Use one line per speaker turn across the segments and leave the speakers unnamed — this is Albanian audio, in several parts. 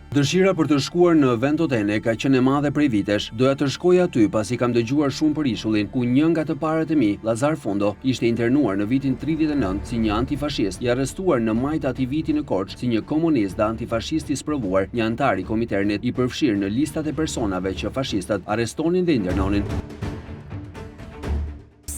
Dëshira për të shkuar në Ventotene ka qenë e madhe prej vitesh. Doja të shkoj aty pasi kam dëgjuar shumë për ishullin, ku një nga të parët e mi, Lazar Fundo, ishte internuar në vitin 39 si një antifashist, i arrestuar në maj të atij viti në Korçë si një komunist dhe antifashist i sprovuar, një antar i Kominternit i përfshirë në listat e personave që fashistët arrestonin dhe internonin.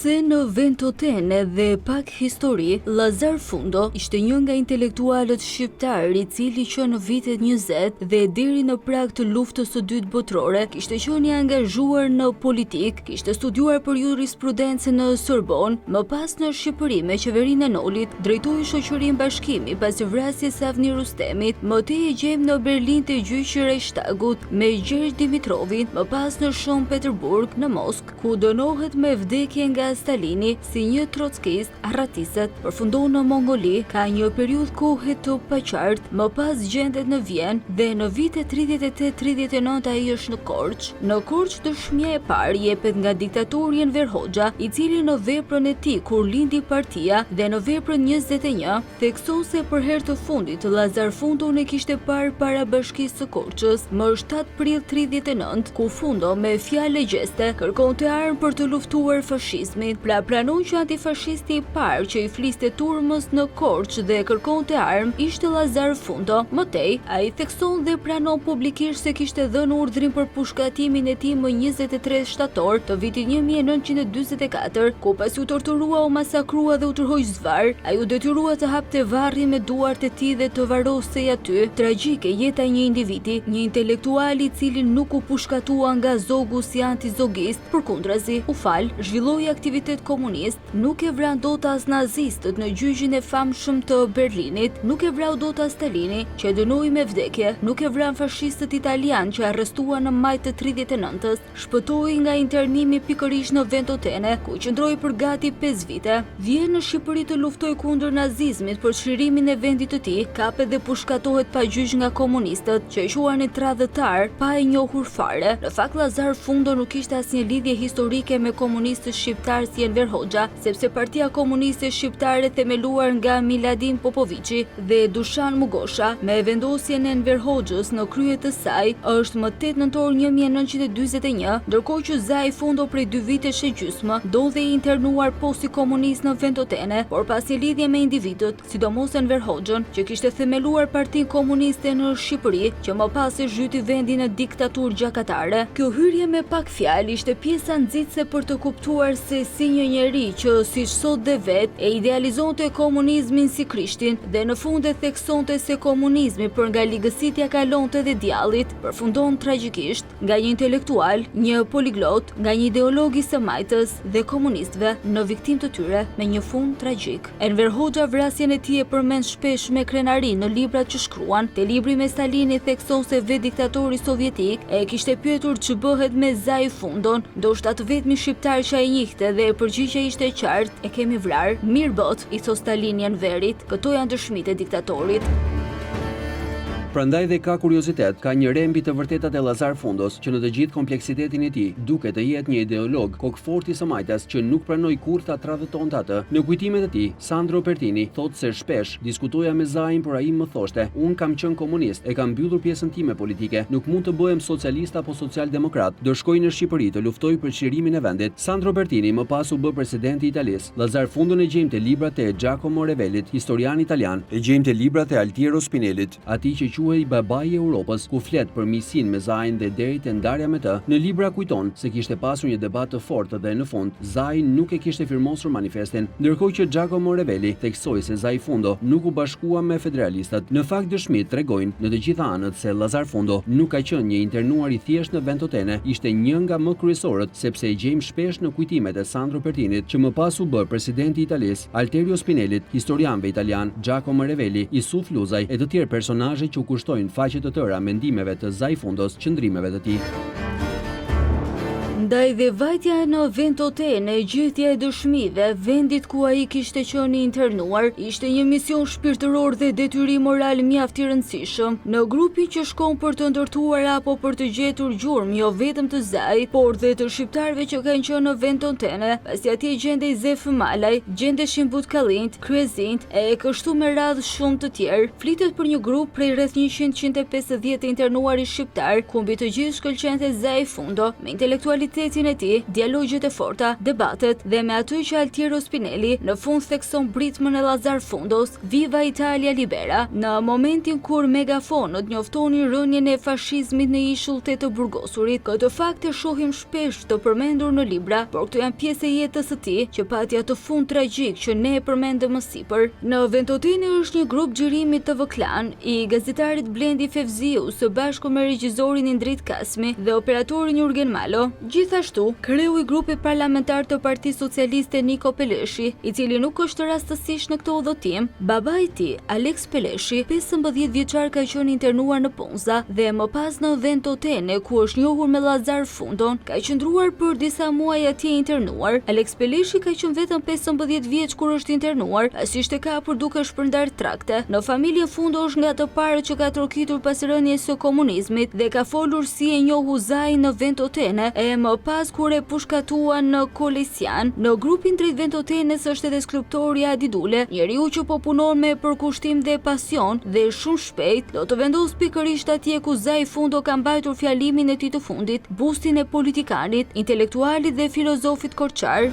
Se në Ventotene dhe pak histori, Lazar Fundo ishte një nga intelektualët shqiptar i cili që në vitet 20 dhe deri në prag të luftës së dytë botërore kishte qenë i angazhuar në politik, kishte studiuar për jurisprudencë në Sorbonne, më pas në Shqipëri me qeverinë e Nolit, drejtoi shoqërinë Bashkimi pasi vrasjes së Avni Rustemit, më tej e gjejmë në Berlin te gjyqi Reichstagut me Gjergj Dimitrovin, më pas në Shën Peterburg në Moskë, ku dënohet me vdekje nga Stalini si një trockist, arratisët, përfundon në Mongoli, ka një periudhë kohe të paqartë, më pas gjendet në Vjenë dhe në vitet 38-39 ai është në Korçë. Në Korçë dëshmia e parë jepet nga diktatori Enver Hoxha, i cili në veprën e tij kur lindi partia dhe në veprën 21 thekson se për herë të fundit Lazar Fundo ne kishte parë para Bashkisë së Korçës më 7 prill 39, ku Fundo me fjalë gjeste kërkonte armë për të luftuar fashizmin. Pra pranon që antifashisti i parë që i fliste turmës në Korçë dhe kërkonte armë ishte Lazar Fundo. Më tej, ai thekson dhe pranon publikisht se kishte dhënë urdhrin për pushkatimin e tij më 23 shtator të vitit 1944, ku pasi u torturua, u masakrua dhe u tërhoq zvar, ai u detyrua të hapte varri me duart e tij dhe të varrosej aty. Tragjike jeta e një individi, një intelektual i cili nuk u pushkatua nga zogu si antizogist, përkundrazi, u fal, zhvilloi aktivitet komunist, nuk e vran dot as nazistët në gjyqin e famshëm të Berlinit, nuk e vrau dot as Stalini, që dënoi me vdekje, nuk e vran fashistët italian që arrestuan në maj të 39-s, shpëtoi nga internimi pikërisht në Ventotene, ku qëndroi për gati 5 vite. Vjen në Shqipëri të luftoj kundër nazizmit për çlirimin e vendit të tij, kapet dhe pushkatohet pa gjyq nga komunistët, që e quanin tradhëtar, pa e njohur fare. Në fakt Lazar Fundo nuk kishte asnjë lidhje historike me komunistët shqiptar si Enver Hoxha, sepse Partia Komuniste Shqiptare themeluar nga Miladin Popovici dhe Dušan Mugosha, me vendosjen e Enver Hoxhës në krye të saj, është më 8 nëntor 1941, ndërkohë që Zai Fundo prej 2 vitesh e gjysmë ndodhej i internuar po si komunist në Ventotene, por pasi lidhje me individët, sidomos Enver Hoxhën, që kishte themeluar Partinë Komuniste në Shqipëri, që më pas e zhyti vendin në diktaturë gjakatare. Kjo hyrje me pak fjalë ishte pjesa nxitse për të kuptuar se si një njeri që siç sot dhe vet e idealizonte komunizmin si Krishtin dhe në fund e theksonte se komunizmi për nga ligësitja kalonte dhe djallit, përfundon tragjikisht nga një intelektual, një poliglot, nga një ideolog i së majtës dhe komunistëve në viktimë të tyre me një fund tragjik. Enver Hoxha vrasjen e tij e përmend shpesh me krenari në librat që shkruan. Te libri me Stalini thekson se vetë diktatori sovjetik e kishte pyetur ç'u bëhet me Zai Fundon, ndoshta të vetmi shqiptar që ai njihte dhe përgjigja ishte e qartë, e kemi vrarë, mirë bot, i tho Stalini Enverit, këto janë dëshmitë e diktatorit.
Prandaj dhe ka kuriozitet, ka një rembi të vërtetat e Lazar Fundos që në të gjithë kompleksitetin e tij duket të jetë një ideolog kokfort i së majtas që nuk pranoi kurrë ta tradhëtonte atë. Në kujtimet e tij, Sandro Pertini thotë se shpesh diskutoja me Zain, por ai më thoshte: "Unë kam qenë komunist, e kam mbyllur pjesën time politike, nuk mund të bëhem socialist apo socialdemokrat, do shkoj në Shqipëri të luftoj për çlirimin e vendit." Sandro Pertini më pas u bë presidenti i Italisë. Lazar Fundon e gjejmë te librat e Giacomo Revelit, historian italian, e gjejmë te librat e Altiero Spinelit, atij që quhej babai i Europës, ku flet për miqësinë me Zain dhe deri te ndarja me të. Në libra kujton se kishte pasur një debat të fortë dhe në fund Zain nuk e kishte firmosur manifestin, ndërkohë që Giacomo Revelli theksoi se Zai Fundo nuk u bashkua me federalistët. Në fakt dëshmitë tregojnë në të gjitha anët se Lazar Fundo nuk ka qenë një internuar i thjesht në Ventotene, ishte një nga më kryesorët, sepse e gjejmë shpesh në kujtimet e Sandro Pertinit, që më pas u bë presidenti i Italisë, Alterio Spinelit, historianëve italian, Giacomo Revelli, Isuf Luzaj e të tjerë personazhe që kushtojnë faqe të tëra mendimeve të Zai Fundos, qëndrimeve të tij.
Prandaj dhe vajtja në Ventotene, gjytja e dëshmive, vendit ku ai kishte qenë internuar, ishte një mision shpirtëror dhe detyrim moral mjaft i rëndësishëm. Në grupin që shkon për të ndërtuar apo për të gjetur gjurmë jo vetëm të Zai, por dhe të shqiptarëve që kanë qenë në Ventotene, pasi atje gjendej Zef Malaj, gjendeshin Butkallint, Kryezint e kështu me radhë shumë të tjerë. Flitet për një grup prej rreth 100-150 internuari shqiptar, ku mbi të gjithë shkëlqente Zai Fundo, me intelektualitetin e tij, dialogjet e forta, debatet dhe me aty që Altiero Spinelli në fund thekson britmën e Lazar Fundos, Viva Italia Libera, në momentin kur megafonët njoftonin rënien e fashizmit në ishullet të burgosurit. Këtë fakt e shohim shpesh të përmendur në libra, por këto janë pjesë e jetës së tij që pati atë fund tragjik që ne e përmendëm më sipër. Në Ventotene është një grup xhirimi të vëklan i gazetarit Blendi Fevziu së bashku me regjizorin Indrit Kasmi dhe operatorin Jurgen Malo. Gjithashtu, kreu i grupit parlamentar të Partisë Socialiste Niko Peleshi, i cili nuk është rastësisht në këtë udhëtim, baba i tij, Alex Peleshi, 15 vjeçar ka qenë internuar në Ponza dhe më pas në Ventotene, ku është njohur me Lazar Fundon, ka qëndruar për disa muaj atje internuar. Alex Peleshi ka qenë vetëm 15 vjeç kur është internuar, pasi ishte kapur duke shpërndar trakte. Në familjen Fundo është nga të parët që ka trokitur pas rënies së komunizmit dhe ka folur si e njohu Zai në Ventotene e më pas kur e pushkatuan në Kolesian. Në grupin drejt Ventotenes është edhe skulptori Adi Dule, njeriu që po punon me përkushtim dhe pasion dhe shumë shpejt do të vendos pikërisht atje ku Zai Fundo ka mbajtur fjalimin e tij të fundit, bustin e politikanit, intelektualit dhe filozofit Korçar.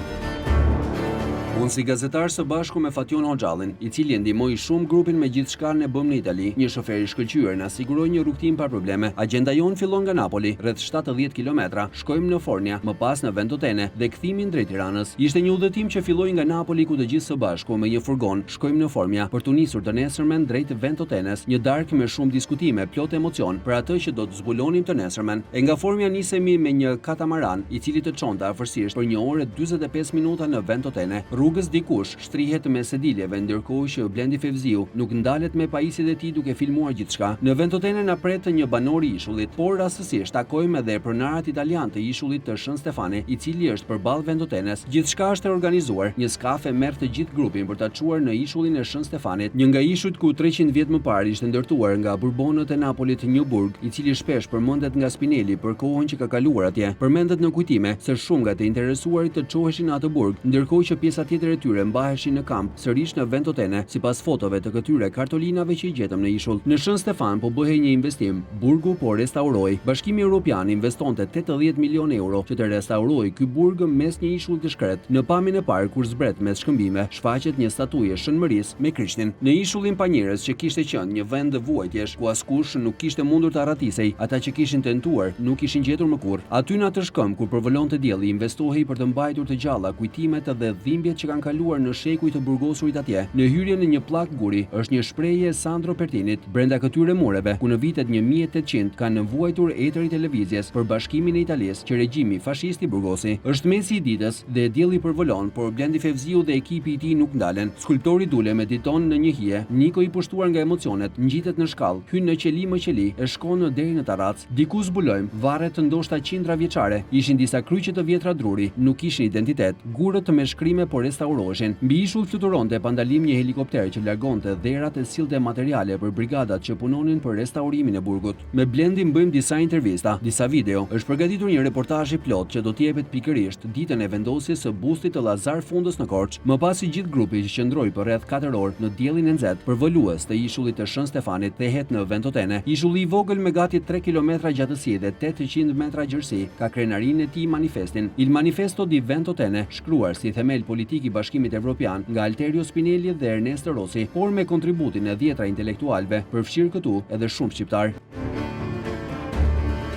Unë si gazetar së bashku me Fatjon Hoxhallin, i cili ndihmoi shumë grupin me gjithçka ne bëm në Itali, një shofer i shkëlqyer na siguroi një rrugtim pa probleme. Agjenda jon fillon nga Napoli, rreth 70 kilometra, shkojmë në Fornia, më pas në Ventotene dhe kthimin drejt Tiranës. Ishte një udhëtim që filloi nga Napoli ku të gjithë së bashku me një furgon shkojmë në Formia për të nisur të nesërmen drejt Ventotenes, një darkë me shumë diskutime, plot emocion për atë që do të zbulonim të nesërmen. E nga Formia nisemi me një katamaran, i cili të çonte afërsisht për 1 orë 45 minuta në Ventotene. Rrugës dikush shtrihet me sediljeve, ndërkohë që Blendi Fevziu nuk ndalet me pajisjet e tij duke filmuar gjithçka. Në Ventotene na pret një banor i ishullit, por rastësisht takojmë edhe pronarat italian të ishullit të Shën Stefani, i cili është përballë Ventotenes. Gjithçka është e organizuar. Një skafe merr të gjithë grupin për ta çuar në ishullin e Shën Stefanit, një nga ishujt ku 300 vjet më parë ishte ndërtuar nga Burbonët e Napolit një burg, i cili shpesh përmendet nga Spinelli për kohën që ka kaluar atje. Përmendet në kujtime se shumë nga të interesuarit të çoheshin në atë burg, ndërkohë që pjesa tjetër e tyre mbaheshin në kamp sërish në Ventotene, sipas fotove të këtyre kartolinave që i gjetëm në ishull. Në Shën Stefan po bëhej një investim. Burgu po restauroi. Bashkimi Evropian investonte 80 milion euro që të restaurojë ky burg mes një ishulli të shkret. Në pamjen e parë kur zbret mes shkëmbime, shfaqet një statuje shënmërisë me Krishtin. Në ishullin pa njerëz që kishte qenë një vend vuajtjesh ku askush nuk kishte mundur të arratisej, ata që kishin tentuar nuk ishin gjetur më kurrë. Aty në atë shkëmb kur përvolonte dielli investohej për të mbajtur të gjalla kujtimet dhe dhimbjet që kanë kaluar në shekuj të burgosurit atje. Në hyrjen në një pllak guri është një shprehje e Sandro Pertinit, brenda këtyre mureve, ku në vitet 1800 kanë vuajtur etëri televizjes për bashkimin e Italisë që regjimi fashist i burgosi. Është mesi i ditës dhe dielli përvolon, por Blendi Fevziu dhe ekipi i tij nuk ndalen. Skulptori Dule mediton në një hije, Niko i pushtuar nga emocionet ngjitet në shkallë, hyn në qeli më qeli, e shkon deri në Tarrac. Diku zbulojmë varret të ndoshta qindra vjeçare. Ishin disa kryqe të vjetra druri, nuk kishin identitet. Gurët me shkrime po restauroheshin. Mbi ishull fluturonte pa ndalim një helikopter që largonte dherat e sillte materiale për brigadat që punonin për restaurimin e burgut. Me Blendi bëjmë disa intervista, disa video. Është përgatitur një reportazh i plot që do të jepet pikërisht ditën e vendosjes së bustit të Lazar Fundos në Korçë. Më pas i gjithë grupi që qëndroi për rreth 4 orë në diellin e nxehtë përvolues të ishullit të Shën Stefanit thehet në Ventotene. Ishulli i vogël me gati 3 kilometra gjatësi dhe 800 metra gjerësi ka krenarinë e tij manifestin Il Manifesto di Ventotene, shkruar si themel politik i Bashkimit Evropian nga Alterio Spinelli dhe Ernesto Rossi, por me kontributin e 10 intelektualëve, përfshirë këtu edhe shumë shqiptar.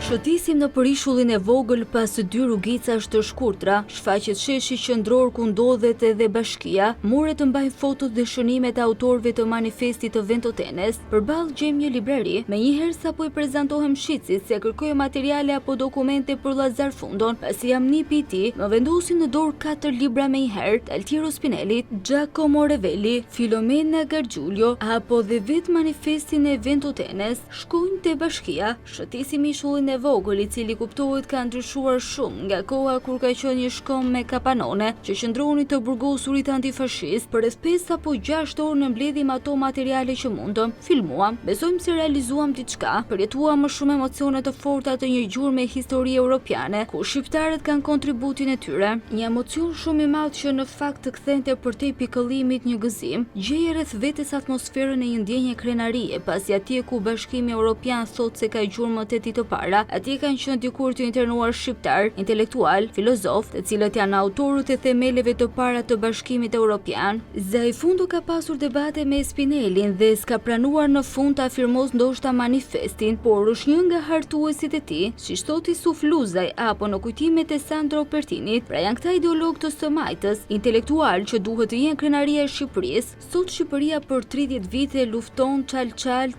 Shëtisim në përishullin e vogël pas 2 rrugicash të shkurtra, shfaqet sheshi qendror ku ndodhet edhe bashkia, muret të mbajnë fotot dhe shënimet e autorëve të manifestit të Ventotenes. Përballë gjejmë një librari, menjëherë sapo i prezantohem shitësit se kërkoj materiale apo dokumente për Lazar Fundon, pasi jam nipi i tij, më vendosin në dorë 4 libra menjëherë, të Altiero Spinellit, Giacomo Revelli, Filomena Gargiulio apo dhe vetë manifestin e Ventotenes. Shkojmë te bashkia, shëtisim ishullin e vogël i cili kuptohet ka ndryshuar shumë nga koha kur ka qenë një shkom me kapanone që qëndroni të burgosurit antifashist për rreth 5 apo 6 orë në mbledhim ato materiale që mundëm, filmuam, besojmë se realizuam diçka, përjetuam më shumë emocione të forta të një gjurmë me histori europiane, ku shqiptarët kanë kontributin e tyre. Një emocion shumë i madh që në fakt të kthente përtej pikëllimit një gëzim, gjeje rreth vetes atmosferën e një ndjenje krenarie, pasi atje ku Bashkimi Evropian thotë se ka gjurmë të ditë të para, atje kanë qenë dikur të internuar shqiptar, intelektual, filozof, të cilët janë autorët e themeleve të para të Bashkimit Evropian. Zaifundo ka pasur debate me Spinellin dhe s'ka pranuar në fund të afirmos ndoshta manifestin, por është një nga hartuesit e tij, siç thoti Sufluzaj apo në kujtimet e Sandro Pertinit, pra janë këta ideolog të së majtës, intelektual që duhet të jenë krenaria e Shqipërisë. Sot Shqipëria për 30 vite lufton çal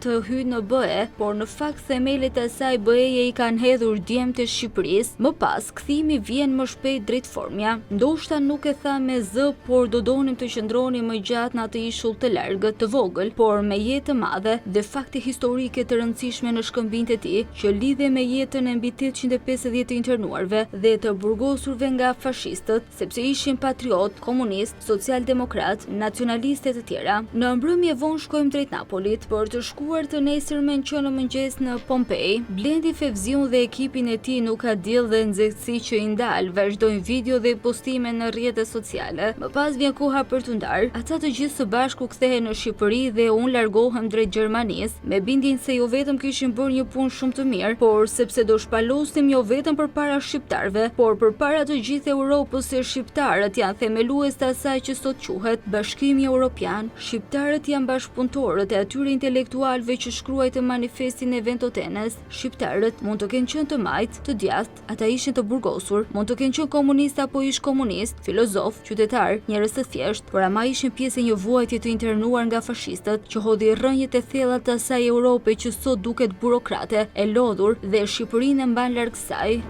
të hyjë në BE, por në fakt themelet e asaj BE-je i kanë hedhur djemt e Shqipërisë. Më pas kthimi vjen më shpejt drejt formja. Ndoshta nuk e tha me zë, por do donim të qëndronim më gjatë në atë ishull të largët, të vogël, por me jetë të madhe dhe fakte historike të rëndësishme në shkëmbinjtë e tij, që lidhe me jetën e mbi 850 të internuarve dhe të burgosurve nga fashistët, sepse ishin patriot, komunist, socialdemokrat, nacionalistë e të tjera. Në mbrëmje vonë shkojmë drejt Napolit për të shkuar të nesërmen që në mëngjes në Pompej. Blendi Fevziun dhe ekipin e tij nuk ka diell dhe nxehtësi që i ndal, vazhdojnë video dhe postime në rrjetet sociale. Më pas vjen koha për të ndarë, ata të gjithë së bashku kthehen në Shqipëri dhe unë largohem drejt Gjermanisë, me bindjen se jo vetëm kishin bërë një punë shumë të mirë, por sepse do shpalosnim jo vetëm përpara shqiptarëve, por përpara të gjithë Europës, se shqiptarët janë themelues të asaj që sot quhet Bashkimi Evropian. Shqiptarët janë bashkëpunëtorët e atyre intelektualëve që shkruajtën manifestin e Ventotene. Shqiptarët mund të kenë qenë të majt, të djathtë, ata ishin të burgosur, mund të kenë qenë komunist apo ish komunist, filozof, qytetar, njerëz të thjeshtë, por ama ishin pjesë e një vuajtje të internuar nga fashistët, që hodhi rrënjët e thella të asaj Europe që sot duket burokrate, e lodhur dhe Shqipërinë e mban larg saj.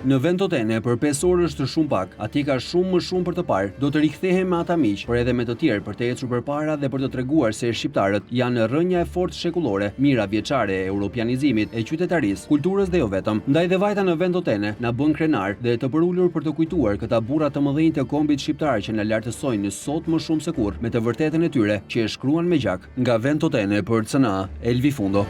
Në Ventotene për 5 orë është shumë pak, atje ka shumë më shumë për të parë. Do të rikthehem me ata miq, por edhe me të tjerë për të ecur përpara dhe për të treguar se shqiptarët janë rrënja e fortë shekullore, mira vjeçare e europianizimit, e qytetarisë, kulturës dhe jo vetëm. Ndaj dhe vajta në Ventotene na bën krenar dhe të përulur për të kujtuar këta burra të mëdhenj të kombit shqiptar që na lartësojnë sot më shumë se kurrë me të vërtetën e tyre që e shkruan me gjak. Nga Ventotene për CNA, Elvi Fundo.